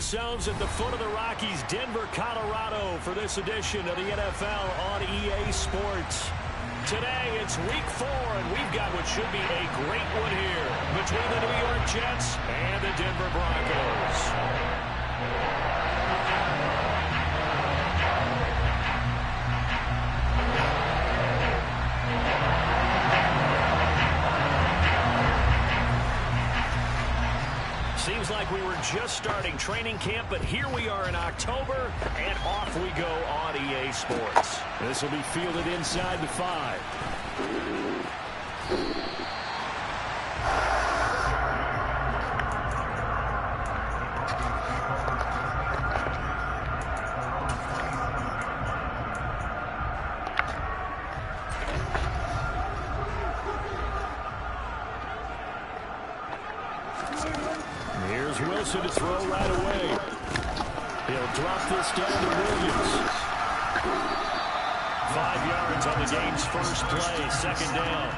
ourselves at the foot of the Rockies, Denver, Colorado, for this edition of the NFL on EA Sports. Today, it's week 4, and we've got what should be a great one here between the New York Jets and the Denver Broncos. Seems like we were just starting training camp, but here we are in October, and off we go on EA Sports. This will be fielded inside the 5. Here's Wilson to throw right away. He'll drop this down to Williams. 5 yards on the game's first play, second down.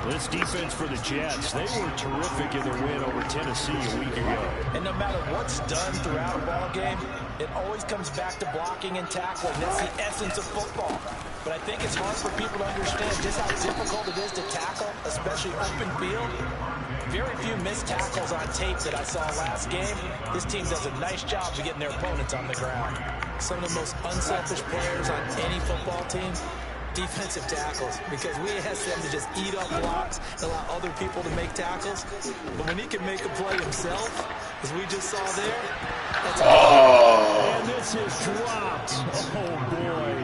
This defense for the Jets, they were terrific in their win over Tennessee a week ago. And no matter what's done throughout a ball game, it always comes back to blocking and tackling. That's the essence of football. But I think it's hard for people to understand just how difficult it is to tackle, especially open field. Very few missed tackles on tape that I saw last game. This team does a nice job of getting their opponents on the ground. Some of the most unselfish players on any football team, defensive tackles, because we ask them to just eat up blocks and allow other people to make tackles. But when he can make a play himself, as we just saw there, that's and this is dropped. Oh, boy.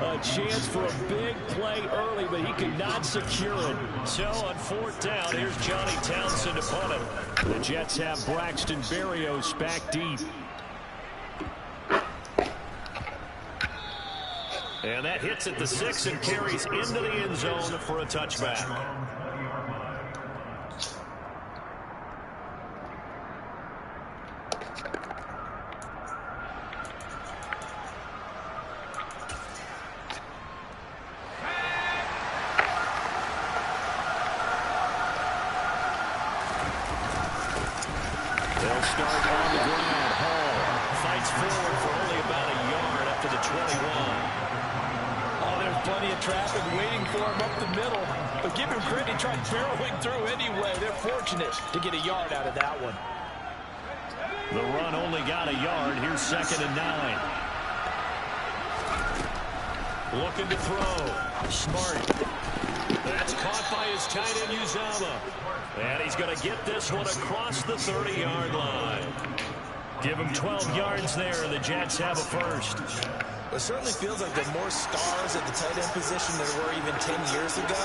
A chance for a big play early, but he could not secure it. So on 4th down, here's Johnny Townsend to punt it. The Jets have Braxton Berrios back deep. And that hits at the 6 and carries into the end zone for a touchback. They'll start on the ground. Hall fights forward for only about a yard up to the 21. Oh, there's plenty of traffic waiting for him up the middle. But give him credit, he tried barreling through anyway. They're fortunate to get a yard out of that one. The run only got a yard. Here's 2nd and 9. Looking to throw. Smart. That's caught by his tight end, Uzomah. And he's going to get this one across the 30-yard line. Give him 12 yards there, and the Jets have a first. It certainly feels like there are more stars at the tight end position than there were even 10 years ago.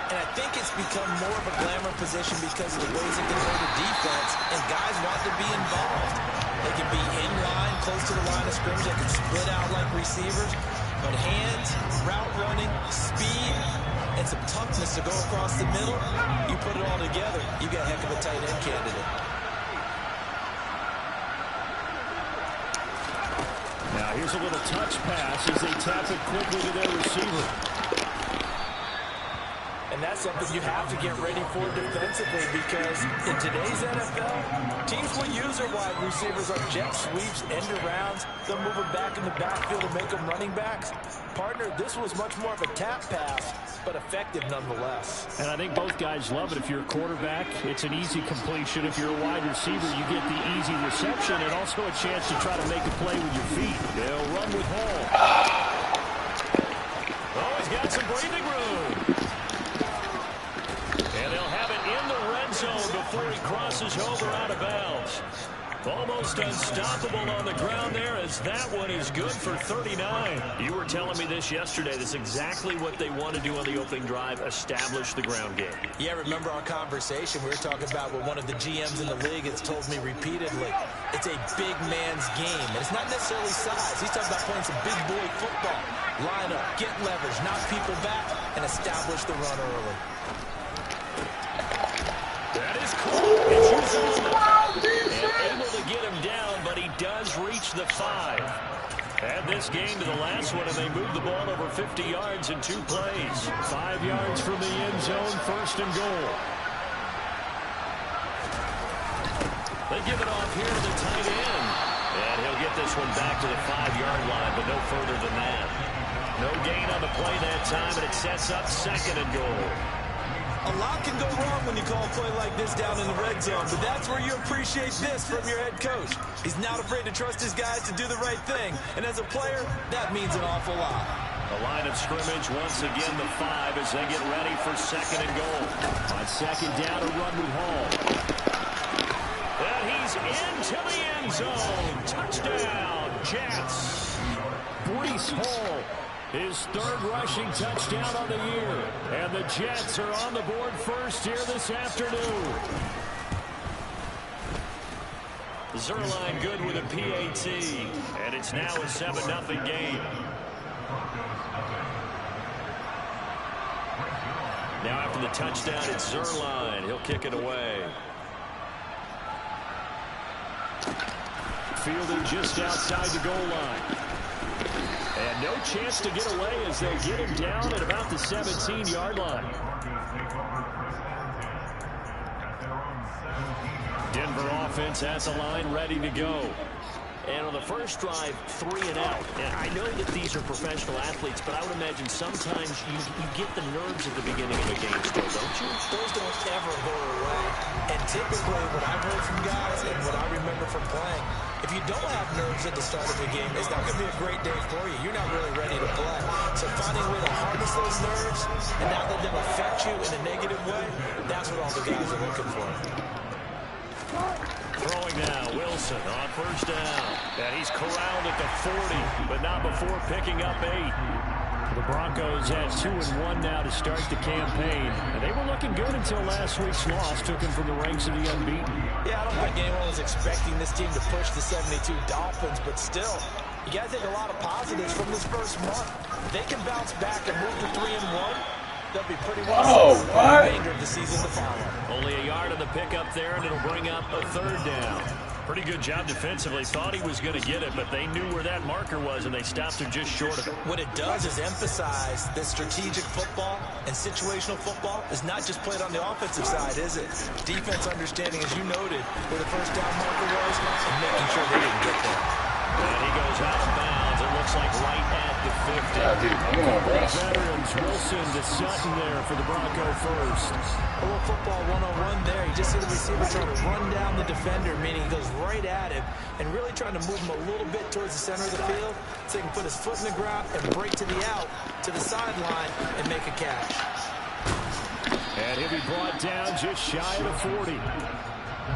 And I think it's become more of a glamour position because of the ways it can hold a defense, and guys want to be involved. They can be in line, close to the line of scrimmage. They can split out like receivers. But hands, route running, speed, and some toughness to go across the middle, you put it all together, you got a heck of a tight end candidate. Now here's a little touch pass as they tap it quickly to their receiver. And that's something you have to get ready for defensively, because in today's NFL, teams will use their wide receivers on jet sweeps, end arounds. They'll move them back in the backfield and make them running backs. Partner, this was much more of a tap pass, but effective nonetheless. And I think both guys love it. If you're a quarterback, it's an easy completion. If you're a wide receiver, you get the easy reception and also a chance to try to make a play with your feet. They'll run with Hall. Oh, he's got some breathing room. And they'll have it in the red zone before he crosses over out of bounds. Almost unstoppable on the ground there, as that one is good for 39. You were telling me this yesterday. That's exactly what they want to do on the opening drive, establish the ground game. Yeah, remember our conversation? We were talking about what one of the GMs in the league has told me repeatedly. It's a big man's game. And it's not necessarily size. He's talking about playing some big boy football. Line up, get leverage, knock people back, and establish the run early. That is cool. It's Uzomah. Able to get him down, but he does reach the 5. Add this game to the last one, and they move the ball over 50 yards in 2 plays. 5 yards from the end zone, 1st and goal. They give it off here to the tight end. this one back to the 5-yard line, but no further than that. No gain on the play that time, and it sets up 2nd and goal. A lot can go wrong when you call a play like this down in the red zone, but that's where you appreciate this from your head coach. He's not afraid to trust his guys to do the right thing, and as a player, that means an awful lot. The line of scrimmage, once again the 5 as they get ready for 2nd and goal. On 2nd down, a run with Hall. And he's into the end zone. Touchdown, Jets. Breece Hall, his 3rd rushing touchdown on the year. And the Jets are on the board first here this afternoon. Zuerlein good with a PAT. And it's now a 7-0 game. Now after the touchdown, it's Zuerlein. He'll kick it away. Fielding just outside the goal line. And no chance to get away as they'll get him down at about the 17-yard line. Denver offense at the line, ready to go. And on the first drive, 3 and out. And I know that these are professional athletes, but I would imagine sometimes you get the nerves at the beginning of a game still, don't you? Those don't ever go away. And typically what I've heard from guys and what I remember from playing, if you don't have nerves at the start of the game, it's not going to be a great day for you. You're not really ready to play. So finding a way to harness those nerves and not let them affect you in a negative way, that's what all the guys are looking for. Throwing now, Wilson on 1st down. And he's corralled at the 40, but not before picking up 8. The Broncos had 2-1 now to start the campaign. And they were looking good until last week's loss took them from the ranks of the unbeaten. Yeah, I don't think anyone was expecting this team to push the 72 Dolphins, but still, you got to take a lot of positives from this first month. If they can bounce back and move to 3-1, they'll be pretty well set for the remainder of the season to follow. Only a yard on the pickup there, and it'll bring up a 3rd down. Pretty good job defensively. Thought he was going to get it, but they knew where that marker was, and they stopped him just short of it. What it does is emphasize that strategic football and situational football is not just played on the offensive side, is it? Defense understanding, as you noted, where the first down marker was and making sure they didn't get there. And he goes out of bounds. It looks like right at the 50. Veterans, Wilson to Sutton there for the Bronco first. A little football 101 there. You just see the receiver trying to run down the defender, meaning he goes right at him and really trying to move him a little bit towards the center of the field so he can put his foot in the ground and break to the out, to the sideline, and make a catch. And he'll be brought down just shy of the 40.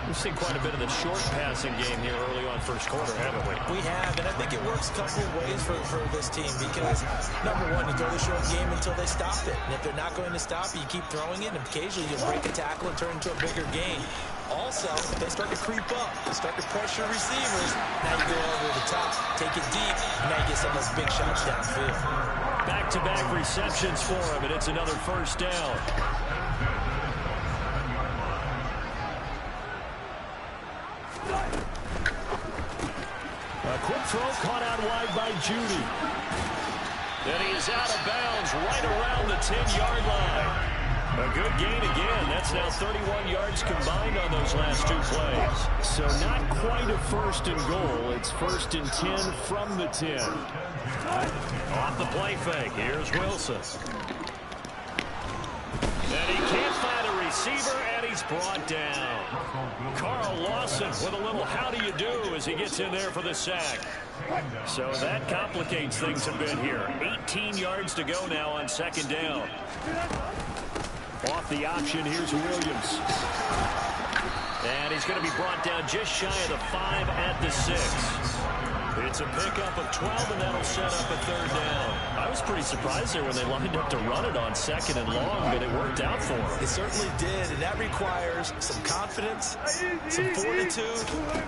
We've seen quite a bit of the short passing game here early on first quarter, haven't we? We have, and I think it works a couple of ways for this team because, number one, you throw the short game until they stop it. And if they're not going to stop it, you keep throwing it, and occasionally you'll break a tackle and turn into a bigger gain. Also, if they start to creep up, start to pressure receivers, now you go over the top, take it deep, and now you get some of those big shots downfield. Back-to-back receptions for him, and it's another 1st down. A quick throw caught out wide by Judy. Then he's out of bounds right around the 10-yard line. A good gain again. That's now 31 yards combined on those last 2 plays. So not quite a 1st and goal. It's 1st and 10 from the 10. Off the play fake. Here's Wilson. And he can't find a receiver, and he's brought down. Carl Lawson with a little how do you do as he gets in there for the sack. So that complicates things a bit here. 18 yards to go now on 2nd down. Off the option, here's Williams. And he's going to be brought down just shy of the 5 at the 6. It's a pickup of 12, and that'll set up a 3rd down. I was pretty surprised there when they lined up to run it on 2nd and long, but it worked out for them. It certainly did, and that requires some confidence, some fortitude,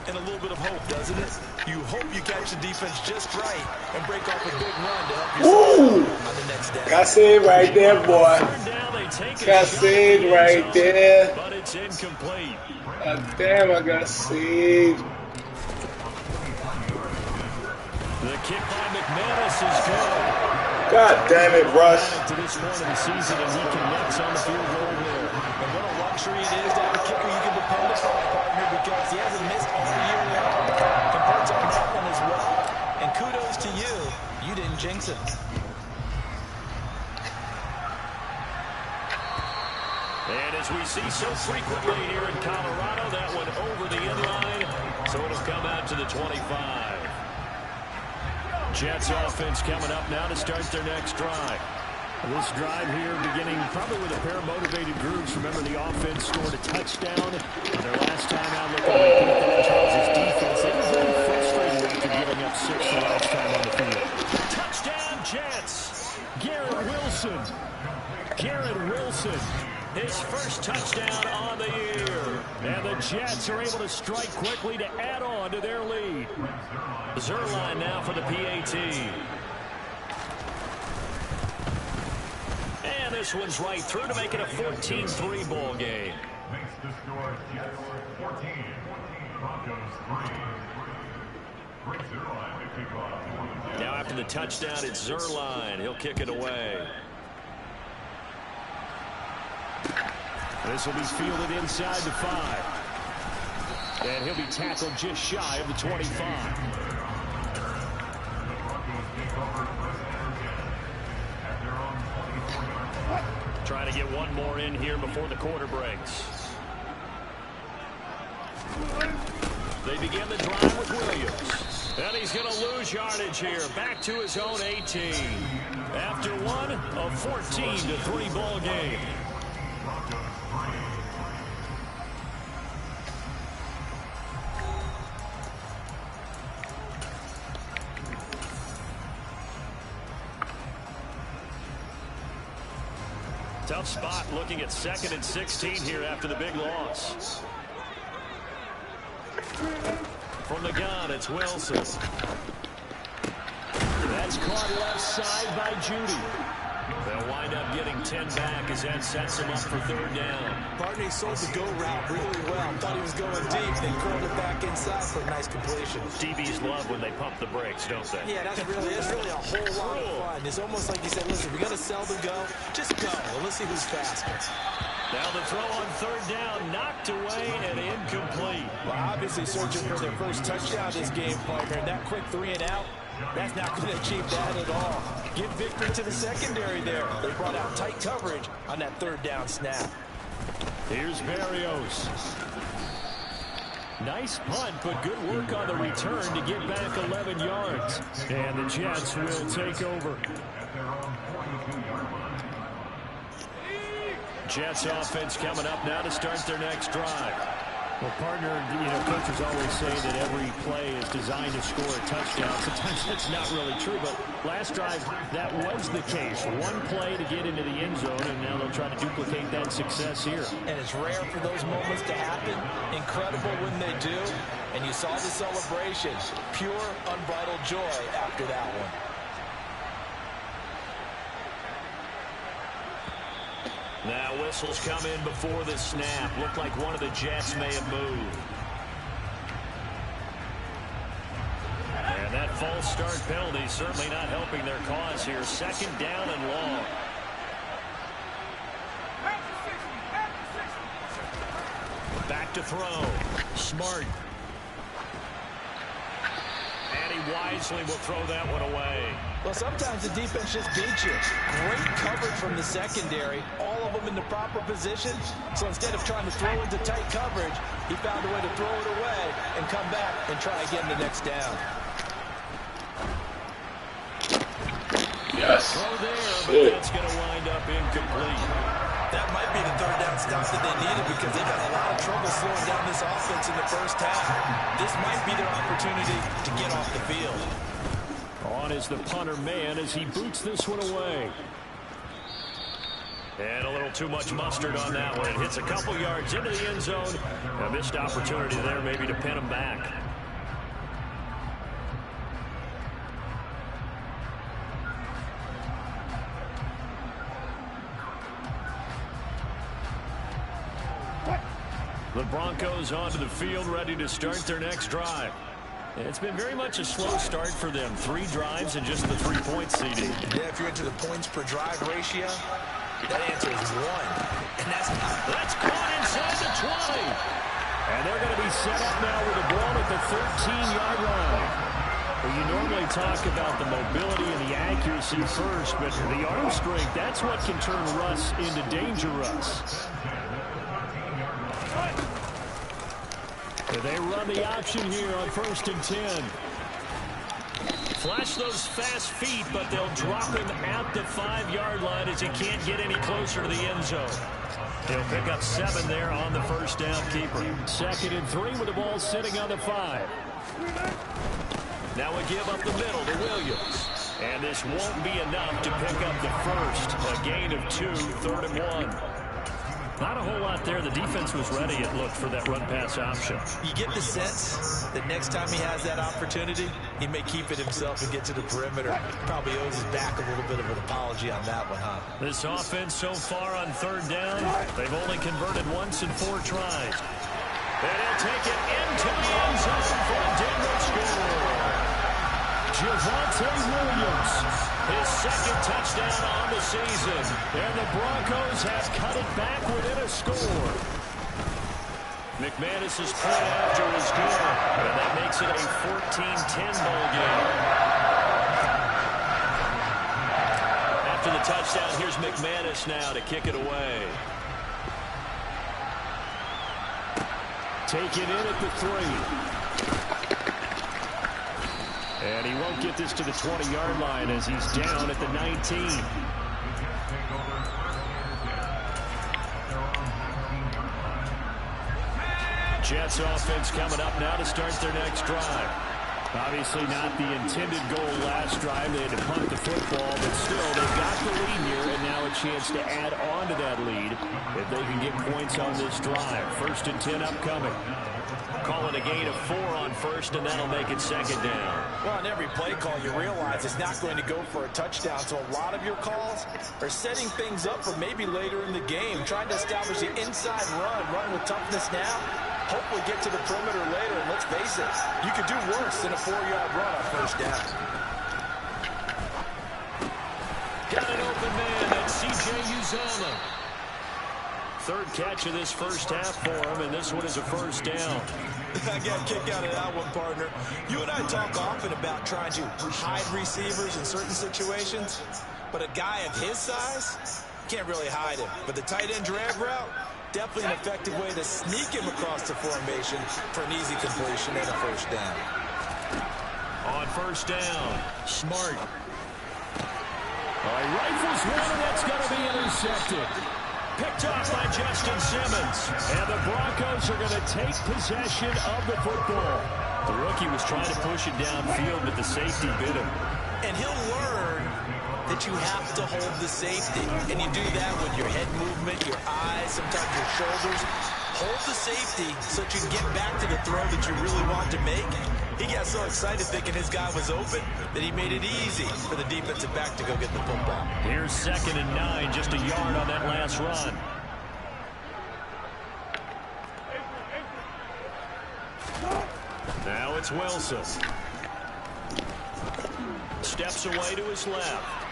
and a little bit of hope, doesn't it? You hope you catch the defense just right and break off a big run to help yourself on the next down. Got saved right there, boy. Got saved right there. But it's incomplete. Damn, I got saved. The kick by McManus is good. God damn it, Russ. To this point of the season, and he connects on the field goal there. And what a luxury it is to have a kicker you can depend upon, partner, because he hasn't missed all year long. Converts on that one as well. listen. And as we see so frequently here in Colorado, that one over the inline, so it'll come out to the 25. Jets offense coming up now to start their next drive. This drive here beginning probably with a pair of motivated groups. Remember, the offense scored a touchdown. Their last time out looking to repeat that. Charles' defense, they were very frustrated after giving up 6 the last time on the field. Touchdown, Jets! Garrett Wilson. Garrett Wilson. His first touchdown on the year. And the Jets are able to strike quickly to add on to their lead. Zuerlein now for the PAT. And this one's right through to make it a 14-3 ball game. Makes the score Jets 14, Broncos 3. Great Zuerlein to kick off. Now after the touchdown, it's Zuerlein. He'll kick it away. This will be fielded inside the 5. And he'll be tackled just shy of the 25. Trying to get one more in here before the quarter breaks. They begin the drive with Williams. And he's going to lose yardage here. Back to his own 18. After one, a 14-3 ball game. Tough spot looking at 2nd and 16 here after the big loss. From the gun, it's Wilson. That's caught left side by Judy. They'll wind up getting 10 back as that sets him up for 3rd down. Barney sold the go route really well. Thought he was going deep, then curled it back inside for a nice completion. DBs love when they pump the brakes, don't they? Yeah, it's really a whole lot of fun. It's almost like you said, listen, if you're going to sell the go, just go. Well, let's see who's faster. Now the throw on 3rd down, knocked away and incomplete. Well, obviously searching for their first touchdown this game, partner. And that quick 3 and out, that's not going to achieve that at all. Give victory to the secondary there. They brought out tight coverage on that 3rd down snap. Here's Berrios. Nice punt, but good work on the return to get back 11 yards. And the Jets will take over. Jets offense coming up now to start their next drive. Well, partner, coaches always say that every play is designed to score a touchdown. Sometimes that's not really true, but last drive, that was the case. One play to get into the end zone, and now they'll try to duplicate that success here. And it's rare for those moments to happen. Incredible when they do. And you saw the celebration. Pure, unbridled joy after that one. Now whistles come in before the snap. Looked like one of the Jets may have moved. And that false start penalty certainly not helping their cause here. 2nd down and long. Back to throw. Smart. And he wisely will throw that one away. Well, sometimes the defense just beats you. Great coverage from the secondary. All of them in the proper position. So instead of trying to throw into tight coverage, he found a way to throw it away and come back and try again the next down. Yes. Throw there, but that's going to wind up incomplete. That might be the 3rd down stop that they needed because they've had a lot of trouble slowing down this offense in the first half. This might be their opportunity to get off the field. On is the punter man as he boots this one away. And a little too much mustard on that one. It hits a couple yards into the end zone. A missed opportunity there maybe to pin him back. The Broncos onto the field ready to start their next drive. It's been very much a slow start for them. 3 drives and just the 3 points, CD. Yeah, if you're into the points per drive ratio, that answer is 1. And that's caught inside the 20. And they're going to be set up now with a ball at the 13-yard line. Well, you normally talk about the mobility and the accuracy first, but the arm strength, that's what can turn Russ into danger Russ. They run the option here on 1st and 10. Flash those fast feet, but they'll drop him at the 5-yard line as he can't get any closer to the end zone. He'll pick up 7 there on the first down keeper. 2nd and 3 with the ball sitting on the 5. Now a give up the middle to Williams. And this won't be enough to pick up the first. A gain of 2, 3rd and 1. Not a whole lot there. The defense was ready, it looked, for that run-pass option. You get the sense that next time he has that opportunity, he may keep it himself and get to the perimeter. Probably owes his back a little bit of an apology on that one, huh? This offense so far on 3rd down, they've only converted once in 4 tries. And he'll take it into the end zone for a Denver score. Javonte Williams, his 2nd touchdown on the season. And the Broncos have cut it back within a score. McManus's point after is good. And that makes it a 14-10 ball game. After the touchdown, here's McManus now to kick it away. Take it in at the 3. And he won't get this to the 20-yard line as he's down at the 19. Jets offense coming up now to start their next drive. Obviously not the intended goal last drive. They had to punt the football, but still they've got the lead here and now a chance to add on to that lead if they can get points on this drive. 1st and 10 upcoming. Calling a gain of 4 on 1st, and that'll make it 2nd down. Well, on every play call, you realize it's not going to go for a touchdown, so a lot of your calls are setting things up for maybe later in the game, trying to establish the inside run with toughness now, hopefully get to the perimeter later, and let's face it, you could do worse than a 4-yard run on 1st down. Got an open man, that's C.J. Uzomah. 3rd catch of this first half for him, and this one is a 1st down. I got a kick out of that one, partner. You and I talk often about trying to hide receivers in certain situations, but a guy of his size can't really hide him. But the tight end drag route, definitely an effective way to sneak him across the formation for an easy completion and a 1st down. On 1st down, Smart. He rifles one, and that's going to be intercepted. Picked off by Justin Simmons. And the Broncos are going to take possession of the football. The rookie was trying to push it downfield, but the safety bit him. And he'll learn that you have to hold the safety. And you do that with your head movement, your eyes, sometimes your shoulders. Hold the safety so that you can get back to the throw that you really want to make. He got so excited thinking his guy was open that he made it easy for the defensive back to go get the football. Here's 2nd and 9, just a yard on that last run. Now it's Wilson. Steps away to his left.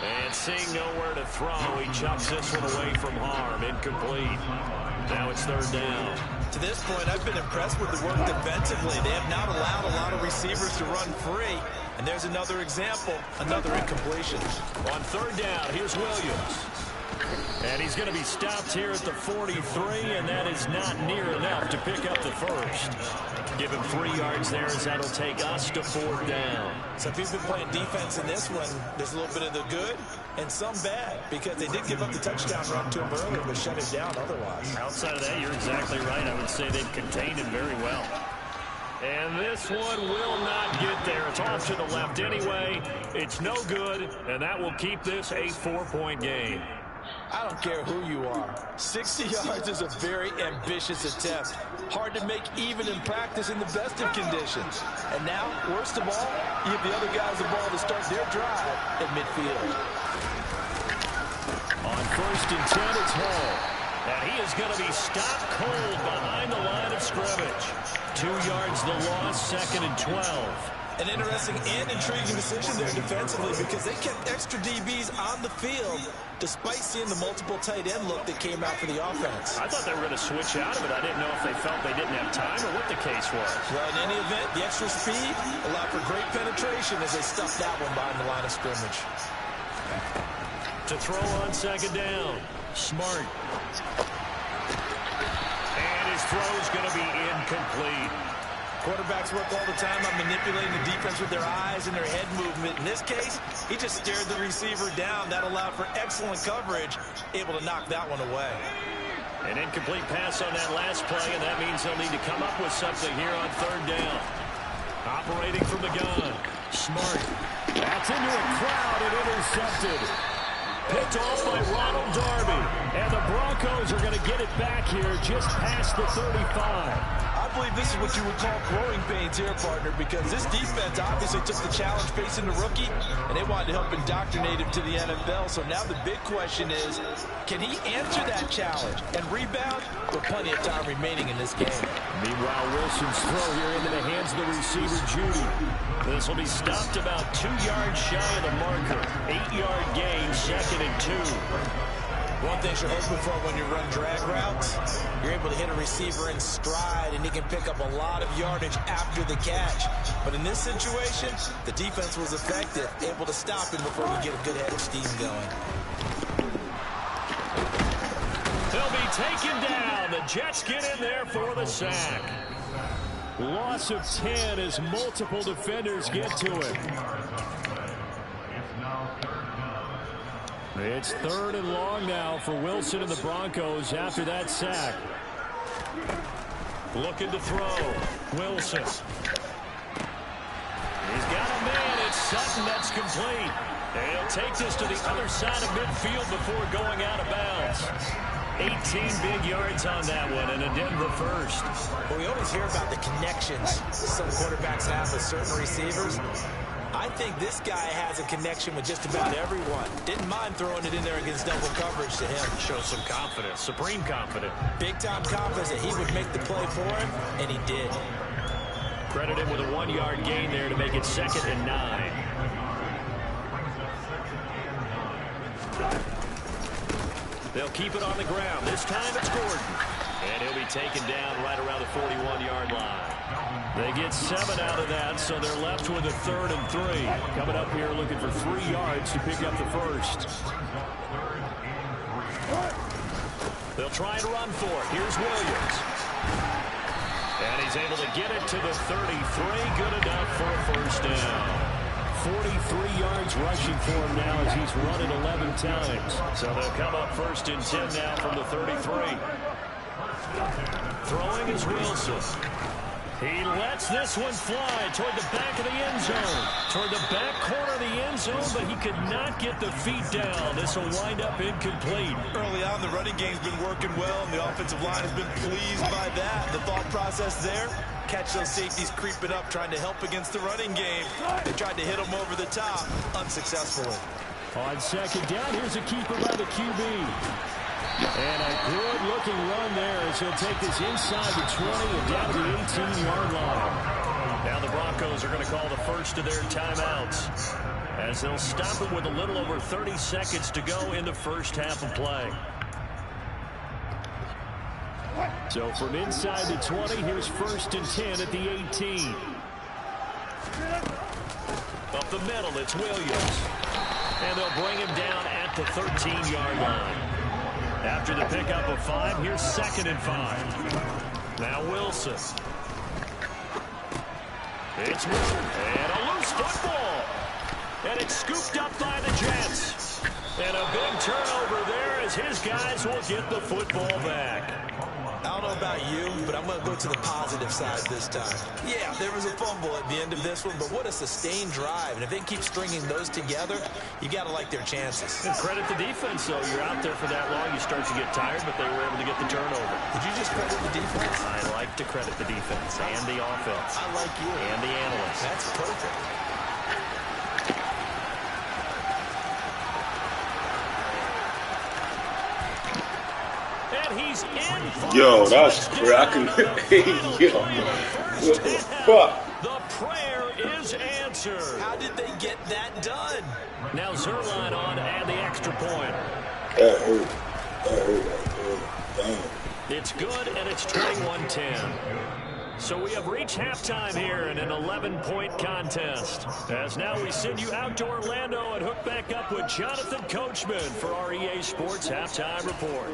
And seeing nowhere to throw, he chucks this one away from harm. Incomplete. Now it's 3rd down. To this point, I've been impressed with the work defensively. They have not allowed a lot of receivers to run free. And there's another example, another incompletion. On 3rd down, here's Williams. And he's going to be stopped here at the 43, and that is not near enough to pick up the first. Give him 3 yards there as that'll take us to 4th down. So if he's been playing defense in this one, there's a little bit of the good and some bad, because they did give up the touchdown run to him earlier, but shut it down otherwise. Outside of that, you're exactly right. I would say they've contained him very well. And this one will not get there. It's off to the left anyway. It's no good, and that will keep this a 4-point game. I don't care who you are. 60 yards is a very ambitious attempt. Hard to make even in practice in the best of conditions. And now, worst of all, you give the other guys the ball to start their drive at midfield. On 1st and 10, it's Hall. And he is going to be stopped cold behind the line of scrimmage. 2 yards the loss, 2nd and 12. An interesting and intriguing decision there defensively because they kept extra DBs on the field despite seeing the multiple tight end look that came out for the offense. I thought they were going to switch out of it. I didn't know if they felt they didn't have time or what the case was. Well, in any event, the extra speed allowed for great penetration as they stuffed that one behind the line of scrimmage. To throw on second down. Smart. And his throw is going to be incomplete. Quarterbacks work all the time on manipulating the defense with their eyes and their head movement. In this case, he just stared the receiver down. That allowed for excellent coverage, able to knock that one away. An incomplete pass on that last play, and that means they'll need to come up with something here on third down. Operating from the gun. Smart. That's into a crowd and intercepted. Picked off by Ronald Darby. And the Broncos are going to get it back here just past the 35. I believe this is what you would call growing pains here, partner, because this defense obviously took the challenge facing the rookie, and they wanted to help indoctrinate him to the NFL. So now the big question is, can he answer that challenge and rebound with plenty of time remaining in this game? Meanwhile, Wilson's throw here into the hands of the receiver, Judy. This will be stopped about 2 yards shy of the marker. 8-yard gain, 2nd and 2. One thing you're hoping for when you run drag routes, you're able to hit a receiver in stride, and he can pick up a lot of yardage after the catch. But in this situation, the defense was effective, able to stop him before he get a good head of steam going. They'll be taken down. The Jets get in there for the sack. Loss of 10 as multiple defenders get to him. It's 3rd and long now for Wilson and the Broncos after that sack. Looking to throw. Wilson. He's got a man. It's Sutton. That's complete. And he'll take this to the other side of midfield before going out of bounds. 18 big yards on that one, and a Denver first. Well, we always hear about the connections some quarterbacks have with certain receivers. I think this guy has a connection with just about everyone. Didn't mind throwing it in there against double coverage to him. Shows some confidence, supreme confidence. Big-time confidence that he would make the play for him, and he did. Credit him with a 1-yard gain there to make it 2nd and 9. They'll keep it on the ground. This time it's Gordon. And he'll be taken down right around the 41-yard line. They get 7 out of that, so they're left with a 3rd and 3. Coming up here looking for 3 yards to pick up the first. They'll try and run for it. Here's Williams. And he's able to get it to the 33. Good enough for a first down. 43 yards rushing for him now as he's run it 11 times. So they'll come up 1st and 10 now from the 33. Throwing is Wilson. He lets this one fly toward the back of the end zone. Toward the back corner of the end zone, but he could not get the feet down. This will wind up incomplete. Early on, the running game's been working well, and the offensive line has been pleased by that. The thought process there, catch those safeties creeping up, trying to help against the running game. They tried to hit them over the top, unsuccessfully. On second down, here's a keeper by the QB. And a good-looking run there as he'll take this inside the 20 and down to the 18-yard line. Now the Broncos are going to call the first of their timeouts as they'll stop it with a little over 30 seconds to go in the first half of play. So from inside the 20, here's 1st and 10 at the 18. Up the middle, it's Williams. And they'll bring him down at the 13-yard line. After the pickup of 5, here's 2nd and 5. Now Wilson. It's Wilson. And a loose football. And it's scooped up by the Jets. And a big turnover there as his guys will get the football back. I don't know about you, but I'm going to go to the positive side this time. Yeah, there was a fumble at the end of this one, but what a sustained drive. And if they keep stringing those together, you got to like their chances. And credit the defense, though. You're out there for that long, you start to get tired, but they were able to get the turnover. Did you just credit the defense? I like to credit the defense and the offense. I like you. And the analysts. That's perfect. He's in. Yo, that's cracking. Yo, what the fuck? The prayer is is answered. How did they get that done? Now Zuerlein on and the extra point. That hurt. That hurt right there. Damn. It's good, and it's 21-10. So we have reached halftime here in an 11-point contest. As now we send you out to Orlando and hook back up with Jonathan Coachman for our EA Sports Halftime Report.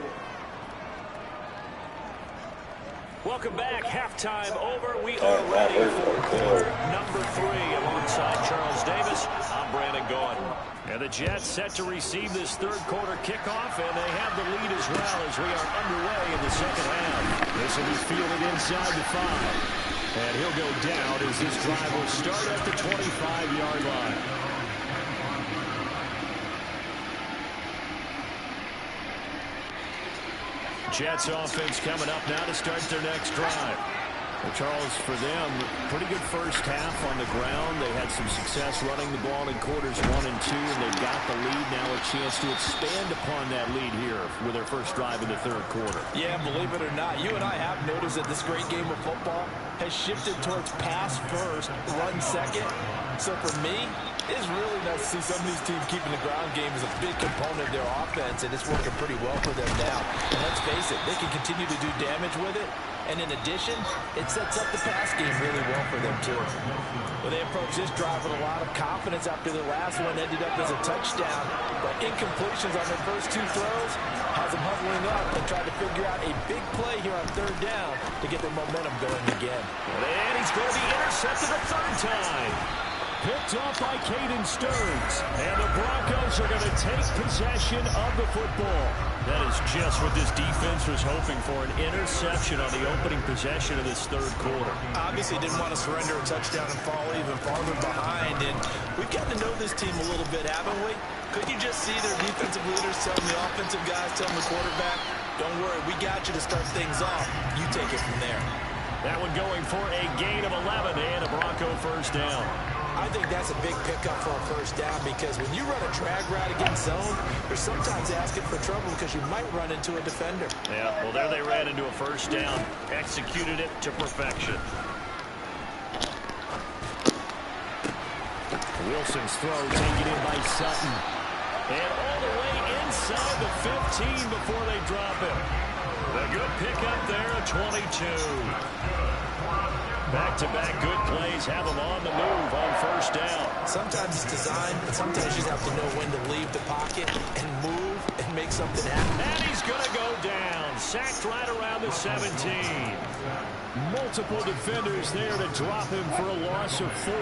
Welcome back. Halftime over. We are ready for quarter number 3. Alongside Charles Davis, I'm Brandon Gaudin. And the Jets set to receive this third quarter kickoff, and they have the lead as well as we are underway in the second half. This will be fielded inside the 5. And he'll go down as this drive will start at the 25-yard line. Jets offense coming up now to start their next drive. Well, Charles, for them, pretty good first half on the ground. They had some success running the ball in quarters 1 and 2, and they've got the lead now, a chance to expand upon that lead here with their first drive in the third quarter. Yeah, believe it or not, you and I have noticed that this great game of football has shifted towards pass first, run second. So for me, it's really nice to see some of these teams keeping the ground game as a big component of their offense, and it's working pretty well for them now. And let's face it, they can continue to do damage with it. And in addition, it sets up the pass game really well for them, too. Well, they approach this drive with a lot of confidence after the last one ended up as a touchdown. But incompletions on their first 2 throws has them huddling up and trying to figure out a big play here on third down to get their momentum going again. And he's going to be intercepted a third time. Picked off by Caden Stearns. And the Broncos are going to take possession of the football. That is just what this defense was hoping for, an interception on the opening possession of this third quarter. Obviously didn't want to surrender a touchdown and fall even farther behind. And we've gotten to know this team a little bit, haven't we? Could you just see their defensive leaders telling the offensive guys, telling the quarterback, don't worry, we got you to start things off. You take it from there. That one going for a gain of 11 and a Bronco first down. I think that's a big pickup for a first down because when you run a drag route against zone, you're sometimes asking for trouble because you might run into a defender. Yeah, well, there they ran into a first down, executed it to perfection. Wilson's throw taken in by Sutton. And all the way inside the 15 before they drop him. A good pickup there at 22. Back-to-back good plays have them on the move on first down. Sometimes it's designed, but sometimes you just have to know when to leave the pocket and move and make something happen. And he's going to go down. Sacked right around the 17. Multiple defenders there to drop him for a loss of 4.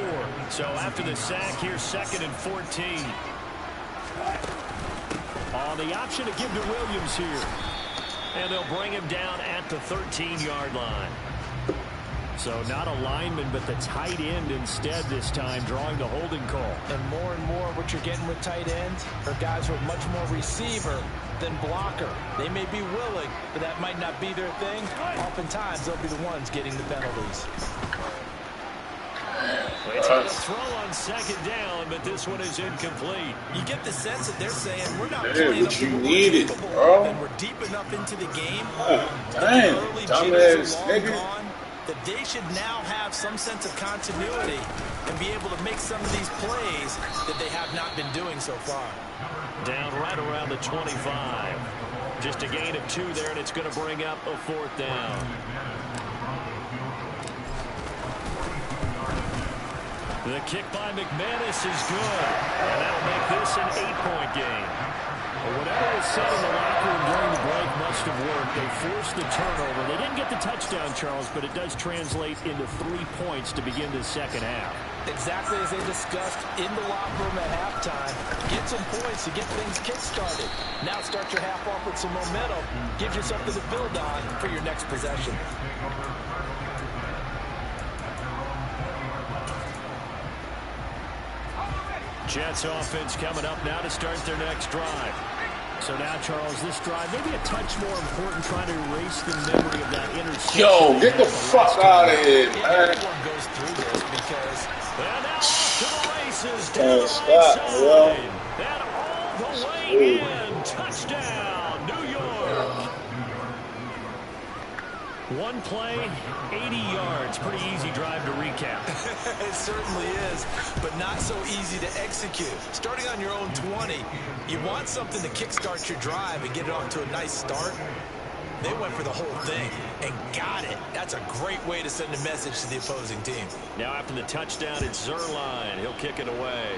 So after the sack, here's 2nd and 14. On the option to give to Williams here. And they'll bring him down at the 13-yard line. So not a lineman, but the tight end instead this time, drawing the holding call. And more what you're getting with tight ends are guys who are much more receiver than blocker. They may be willing, but that might not be their thing. Oftentimes, they'll be the ones getting the penalties. It's going to throw on 2nd down, but this one is incomplete. You get the sense that they're saying, we're not playing what you needed, bro. And we're deep enough into the game. Damn, dumbass nigga. That they should now have some sense of continuity and be able to make some of these plays that they have not been doing so far. Down right around the 25. Just a gain of 2 there, and it's going to bring up a 4th down. The kick by McManus is good, and that'll make this an 8-point game. Whatever was said in the locker room during the break must have worked. They forced the turnover. They didn't get the touchdown, Charles, but it does translate into 3 points to begin the second half. Exactly as they discussed in the locker room at halftime. Get some points to get things kick-started. Now start your half off with some momentum. Gives you something to build on for your next possession. Jets offense coming up now to start their next drive. So now, Charles, this drive maybe a touch more important, trying to erase the memory of that interception. Yo, get the fuck out of here, man. Everyone goes through this because... And now off to the races down the right side. And all the way in. Touchdown, New York. One play, 80 yards. Pretty easy drive to recap. It certainly is, but not so easy to execute. Starting on your own 20, you want something to kickstart your drive and get it off to a nice start. They went for the whole thing and got it. That's a great way to send a message to the opposing team. Now after the touchdown, it's Zuerlein. He'll kick it away.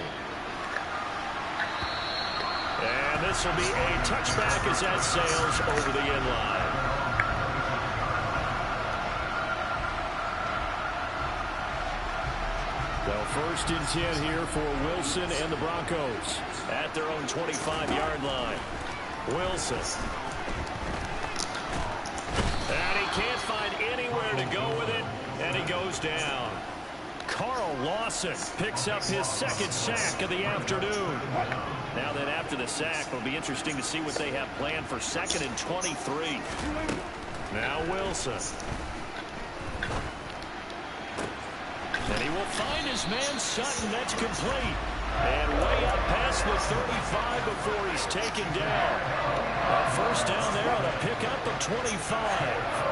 And this will be a touchback as that sails over the end line. Well, 1st and 10 here for Wilson and the Broncos at their own 25-yard line. Wilson. And he can't find anywhere to go with it, and he goes down. Carl Lawson picks up his 2nd sack of the afternoon. Now then, after the sack, it'll be interesting to see what they have planned for 2nd and 23. Now Wilson. And he will find his man Sutton. That's complete. And way up past the 35 before he's taken down. A 1st down there on a pickup of 25.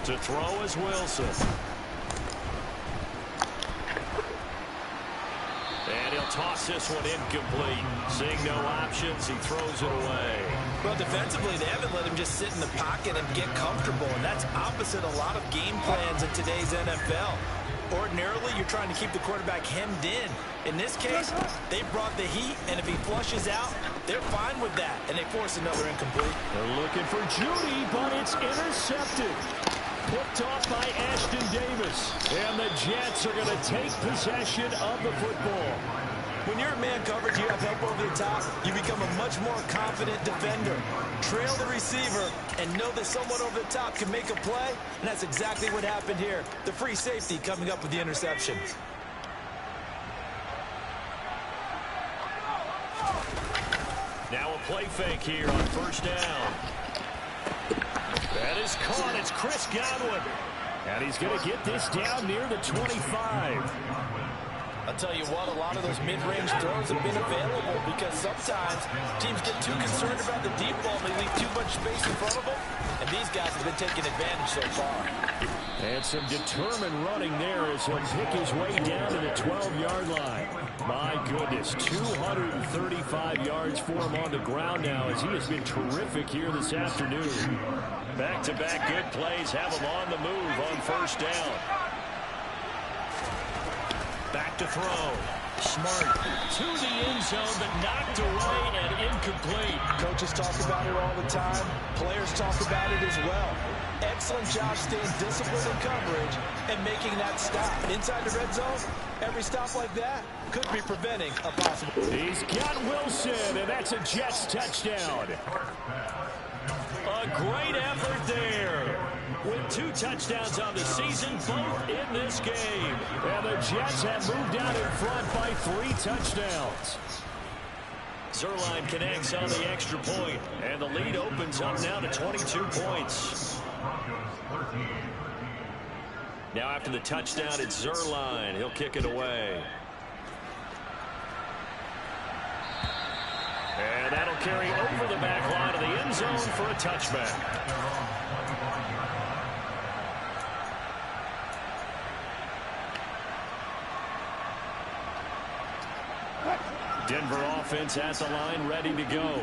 To throw is Wilson. And he'll toss this one incomplete. Seeing no options, he throws it away. Well, defensively, they haven't let him just sit in the pocket and get comfortable, and that's opposite a lot of game plans in today's NFL. Ordinarily, you're trying to keep the quarterback hemmed in. In this case, they brought the heat, and if he flushes out, they're fine with that, and they force another incomplete. They're looking for Judy, but it's intercepted. Picked off by Ashton Davis. And the Jets are going to take possession of the football. When you're in man coverage, you have help over the top, you become a much more confident defender. Trail the receiver and know that someone over the top can make a play, and that's exactly what happened here. The free safety coming up with the interception. Now a play fake here on 1st down. That is caught. It's Chris Godwin. And he's going to get this down near the 25. I'll tell you what, a lot of those mid-range throws have been available because sometimes teams get too concerned about the deep ball and they leave too much space in front of them. And these guys have been taking advantage so far. And some determined running there as he'll pick his way down to the 12-yard line. My goodness, 235 yards for him on the ground now as he has been terrific here this afternoon. Back-to-back good plays have him on the move on 1st down. Back to throw. Smart to the end zone, but knocked away and incomplete. Coaches talk about it all the time. Players talk about it as well. Excellent job staying disciplined in coverage and making that stop. Inside the red zone, every stop like that could be preventing a possible. He's got Wilson, and that's a Jets touchdown. A great effort there. With 2 touchdowns on the season, both in this game. And the Jets have moved out in front by 3 touchdowns. Zuerlein connects on the extra point, and the lead opens up now to 22 points. Now after the touchdown, it's Zuerlein. He'll kick it away. And that'll carry over the back line of the end zone for a touchback. Denver offense at the line, ready to go.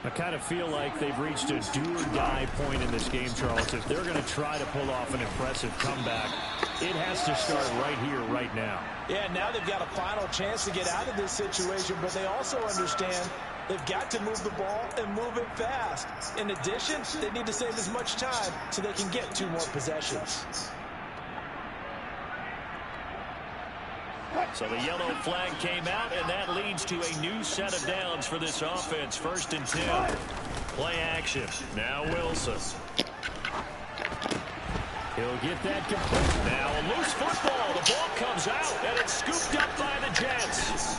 I kind of feel like they've reached a do-or-die point in this game, Charles. If they're going to try to pull off an impressive comeback, it has to start right here, right now. Yeah, now they've got a final chance to get out of this situation, but they also understand they've got to move the ball and move it fast. In addition, they need to save as much time so they can get 2 more possessions. So the yellow flag came out, and that leads to a new set of downs for this offense. 1st and 10. Play action. Now Wilson. He'll get that complete. Now a loose football. The ball comes out, and it's scooped up by the Jets.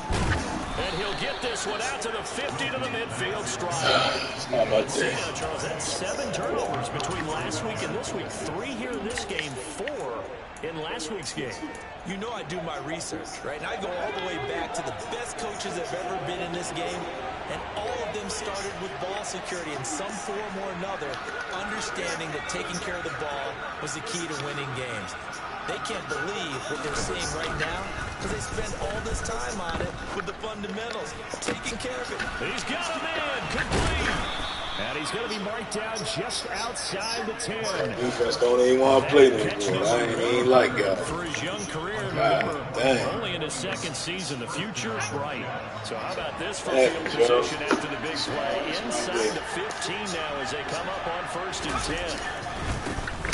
And he'll get this one out to the 50 to the midfield stride. See now, Charles, that's 7 turnovers between last week and this week. 3 here in this game, 4 in last week's game? You know I do my research, right? And I go all the way back to the best coaches that have ever been in this game, and all of them started with ball security in some form or another, understanding that taking care of the ball was the key to winning games. They can't believe what they're seeing right now because they spend all this time on it with the fundamentals, taking care of it. He's got a man, complete. And he's going to be marked down just outside the 10. Defense don't even want to play anymore. I ain't even like that. For his young career, remember, only in his second season, the future's bright. So how about this for field position after the big play? Inside the 15 now as they come up on 1st and 10.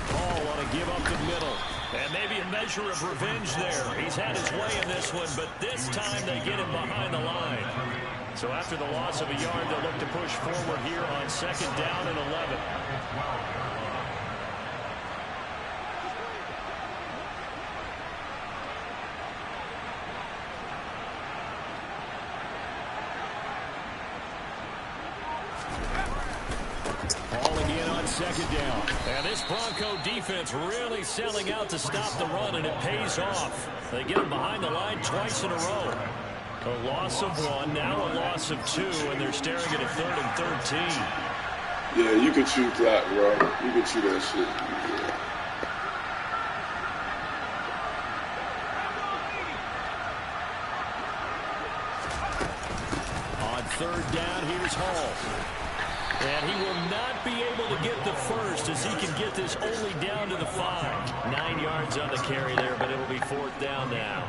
Paul want to give up the middle. And maybe a measure of revenge there. He's had his way in this one, but this time they get him behind the line. So after the loss of a yard, they'll look to push forward here on 2nd down and 11. Ball again on 2nd down. And this Bronco defense really selling out to stop the run, and it pays off. They get him behind the line twice in a row. A loss of 1, now a loss of 2, and they're staring at a 3rd and 13. Yeah, you can shoot that, bro. You can shoot that shit. Yeah. On 3rd down, here's Hall. And he will not be able to get the first as he can get this only down to the 5. 9 yards on the carry there, but it'll be 4th down now.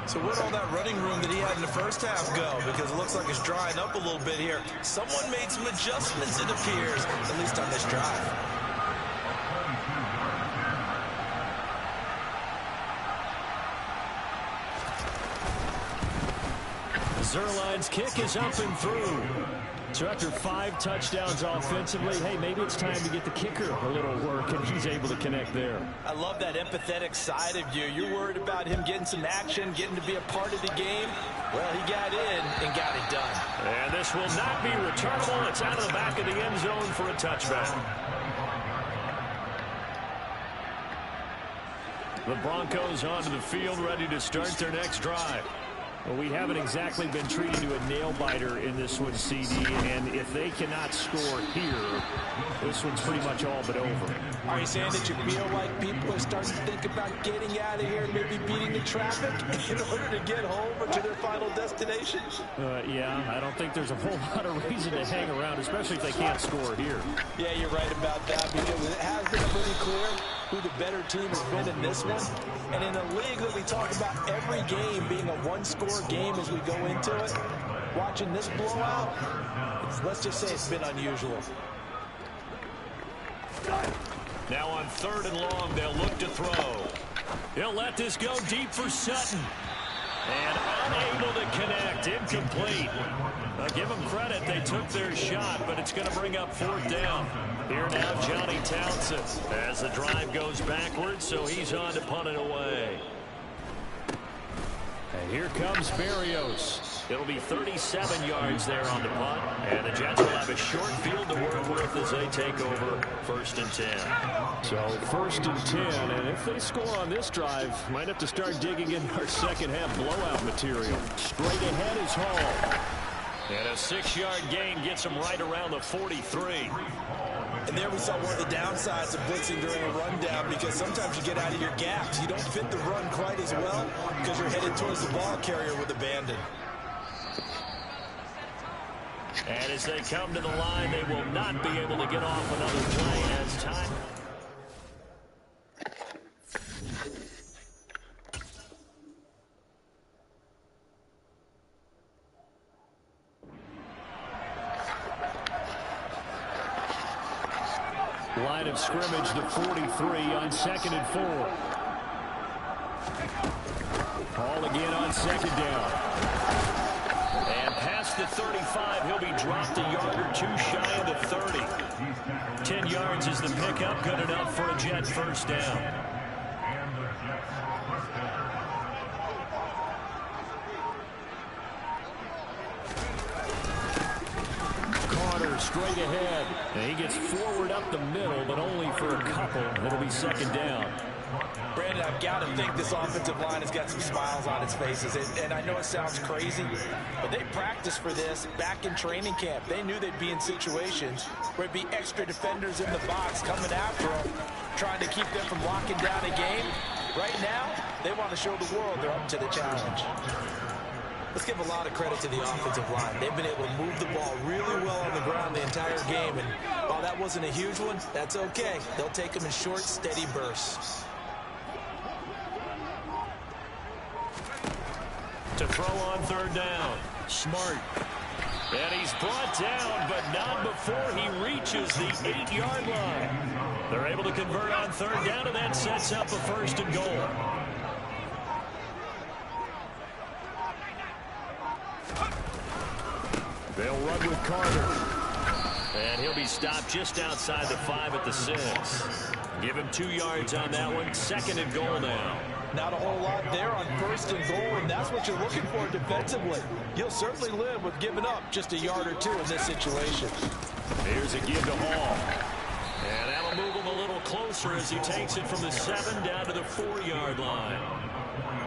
So where'd all that running room that he had in the first half go? Because it looks like it's drying up a little bit here. Someone made some adjustments, it appears, at least on this drive. Zuerlein's kick is up and through. So after 5 touchdowns offensively, hey, maybe it's time to get the kicker a little work, and he's able to connect there. I love that empathetic side of you. You're worried about him getting some action, getting to be a part of the game. Well, he got in and got it done. And this will not be returnable. It's out of the back of the end zone for a touchback. The Broncos onto the field, ready to start their next drive. Well, we haven't exactly been treated to a nail-biter in this one, CD, and if they cannot score here, this one's pretty much all but over. Are you saying that you feel like people are starting to think about getting out of here and maybe beating the traffic in order to get home or to their final destination? Yeah, I don't think there's a whole lot of reason to hang around, especially if they can't score here. Yeah, you're right about that, because it has been pretty clear who the better team has been in this one. And in a league that we talk about every game being a one-score game as we go into it, watching this blowout, let's just say it's been unusual. Now on 3rd and long, they'll look to throw. He'll let this go deep for Sutton. And unable to connect, incomplete. I'll give them credit, they took their shot, but it's going to bring up 4th down. Here now, Johnny Townsend, as the drive goes backwards, so he's on to punt it away. And here comes Berrios. It'll be 37 yards there on the punt, and the Jets will have a short field to work with as they take over 1st and 10. So 1st and 10, and if they score on this drive, might have to start digging in our second half blowout material. Straight ahead is Hall. And a 6-yard gain gets him right around the 43. And there we saw one of the downsides of blitzing during a rundown, because sometimes you get out of your gaps. You don't fit the run quite as well because you're headed towards the ball carrier with abandon. And as they come to the line, they will not be able to get off another play as time. Line of scrimmage to 43 on 2nd and 4. Paul again on 2nd down. And past the 35, he'll be dropped a yard or 2 shy of the 30. 10 yards is the pickup, good enough for a Jet 1st down. Straight ahead. And he gets forward up the middle, but only for a couple. It'll be 2nd down. Brandon, Brandon, I've got to think this offensive line has got some smiles on its faces. And I know it sounds crazy, but they practiced for this back in training camp. They knew they'd be in situations where there'd be extra defenders in the box coming after them, trying to keep them from locking down a game. Right now, they want to show the world they're up to the challenge. Let's give a lot of credit to the offensive line. They've been able to move the ball really well on the ground the entire game. And while that wasn't a huge one, that's okay. They'll take them in short, steady bursts. To throw on third down. Smart. And he's brought down, but not before he reaches the 8-yard line. They're able to convert on third down, and that sets up a 1st and goal. They'll run with Carter. And he'll be stopped just outside the 5 at the 6. Give him 2 yards on that one. 2nd and goal now. Not a whole lot there on 1st and goal, and that's what you're looking for defensively. You'll certainly live with giving up just a yard or 2 in this situation. Here's a give to Hall. And that'll move him a little closer as he takes it from the 7 down to the 4-yard line.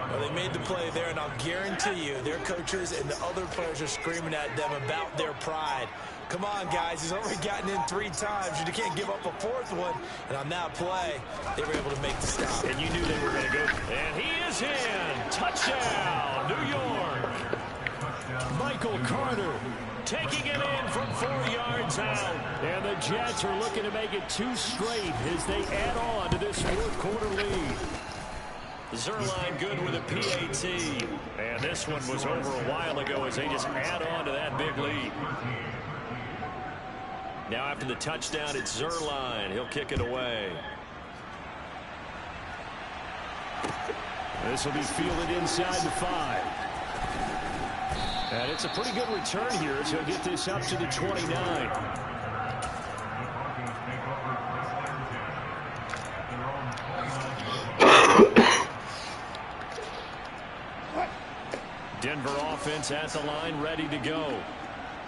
Well, they made the play there, and I'll guarantee you their coaches and the other players are screaming at them about their pride. Come on, guys. He's already gotten in 3 times. You can't give up a 4th one. And on that play, they were able to make the stop. And you knew they were going to go. And he is in. Touchdown, New York. Michael Carter taking it in from 4 yards out. And the Jets are looking to make it 2 straight as they add on to this 4th quarter lead. Zuerlein good with a PAT. And this one was over a while ago as they just add on to that big lead. Now after the touchdown, it's Zuerlein. He'll kick it away. This will be fielded inside the 5. And it's a pretty good return here as he'll get this up to the 29. Denver offense at the line, ready to go.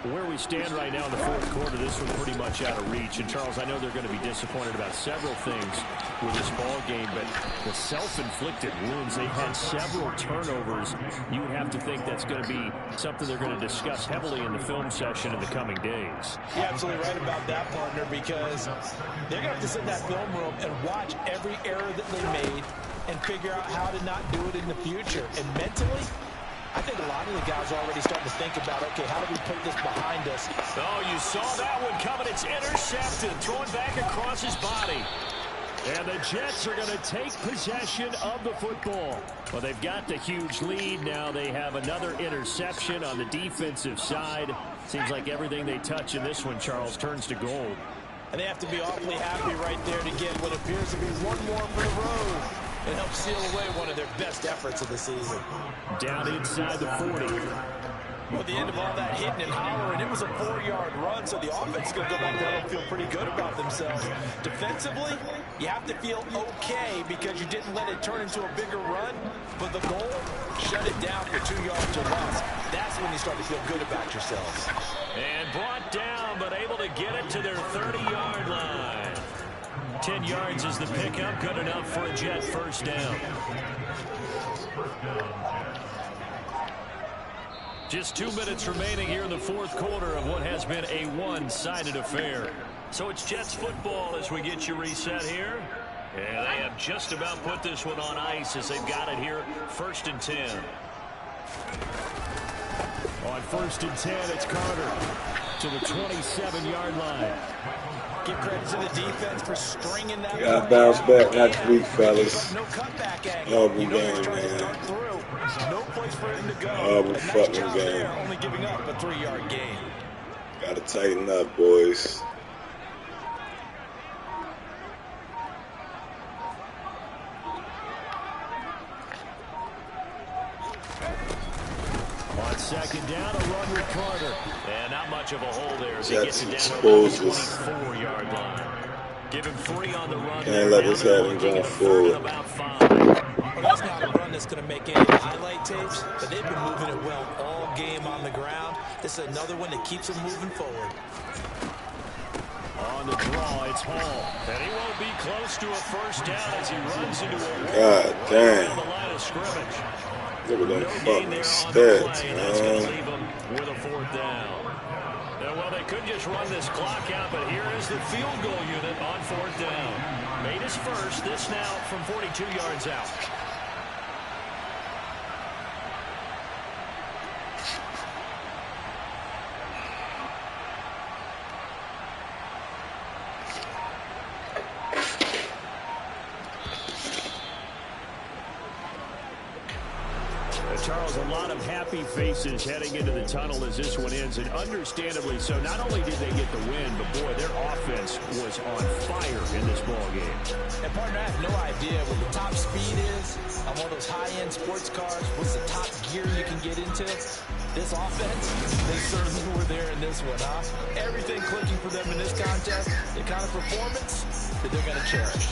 Where we stand right now in the 4th quarter, this one's pretty much out of reach. And, Charles, I know they're going to be disappointed about several things with this ball game, but the self-inflicted wounds, they've had several turnovers. You would have to think that's going to be something they're going to discuss heavily in the film session in the coming days. You're absolutely right about that, partner, because they're going to have to sit in that film room and watch every error that they made and figure out how to not do it in the future. And mentally, I think a lot of the guys are already starting to think about, okay, how do we put this behind us? Oh, you saw that one coming. It's intercepted, thrown back across his body. And the Jets are going to take possession of the football. Well, they've got the huge lead. Now they have another interception on the defensive side. Seems like everything they touch in this one, Charles, turns to gold. And they have to be awfully happy right there to get what appears to be one more for the road and help seal away one of their best efforts of the season. Down inside the 40. Well, at the end of all that hitting and hollering, it was a 4-yard run, so the offense is going to go back there and feel pretty good about themselves. Defensively, you have to feel okay because you didn't let it turn into a bigger run, but the goal, shut it down for 2 yards or less. That's when you start to feel good about yourselves. And brought down, but able to get it to their 30-yard line. 10 yards is the pickup, good enough for a Jet 1st down. Just 2 minutes remaining here in the 4th quarter of what has been a one-sided affair. So it's Jets football as we get you reset here. And they have just about put this one on ice as they've got it here, 1st and 10. On 1st and 10, it's Carter to the 27-yard line. Give credit to the defense for stringing that. Gotta bounce back next week, fellas. No cutback Oh, angle. You know he's game, trying to man. start through. No place for him to go. Oh, A nice fucking job game. there, only giving up a 3-yard gain. Gotta tighten up, boys. On 2nd down, a run with Carter. And not much of a hole there as he Jets gets it down to the exposes. 24-yard line. Give him 3 on the run. Can't let this happen going forward. Well, that's not a run that's going to make any highlight tapes, but they've been moving it well all game on the ground. This is another one that keeps them moving forward. On on the draw. It's Hall. And he won't be close to a first down as he runs into a God damn. on the line of scrimmage. Look at that fucking Stats, stats, that's going to man. leave him with a fourth down. Well, they could just run this clock out, but here is the field goal unit on fourth down. Made his first. This now from 42 yards out. Charles, a lot of happy faces heading into the tunnel as this one ends, and understandably so. Not only did they get the win, but boy, their offense was on fire in this ball game. And partner, I have no idea what the top speed is on one of those high-end sports cars. What's the top gear you can get into? This offense, they certainly were there in this one, huh? Everything clicking for them in this contest, the kind of performance that they're going to cherish.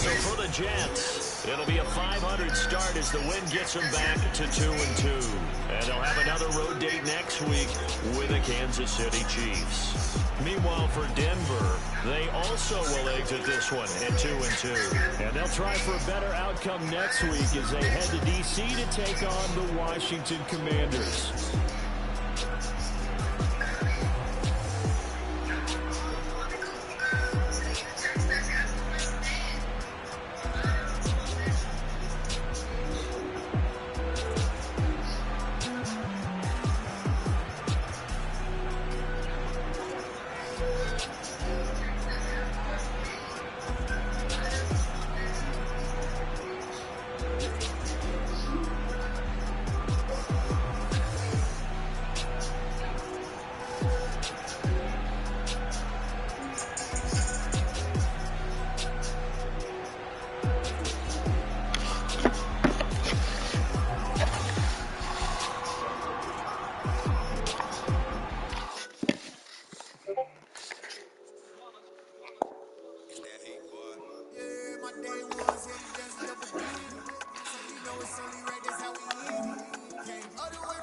So for the Jets, it'll be a 500 start as the win gets them back to 2-2. And they'll have another road date next week with the Kansas City Chiefs. Meanwhile, for Denver, they also will exit this one at 2-2. And they'll try for a better outcome next week as they head to D.C. to take on the Washington Commanders.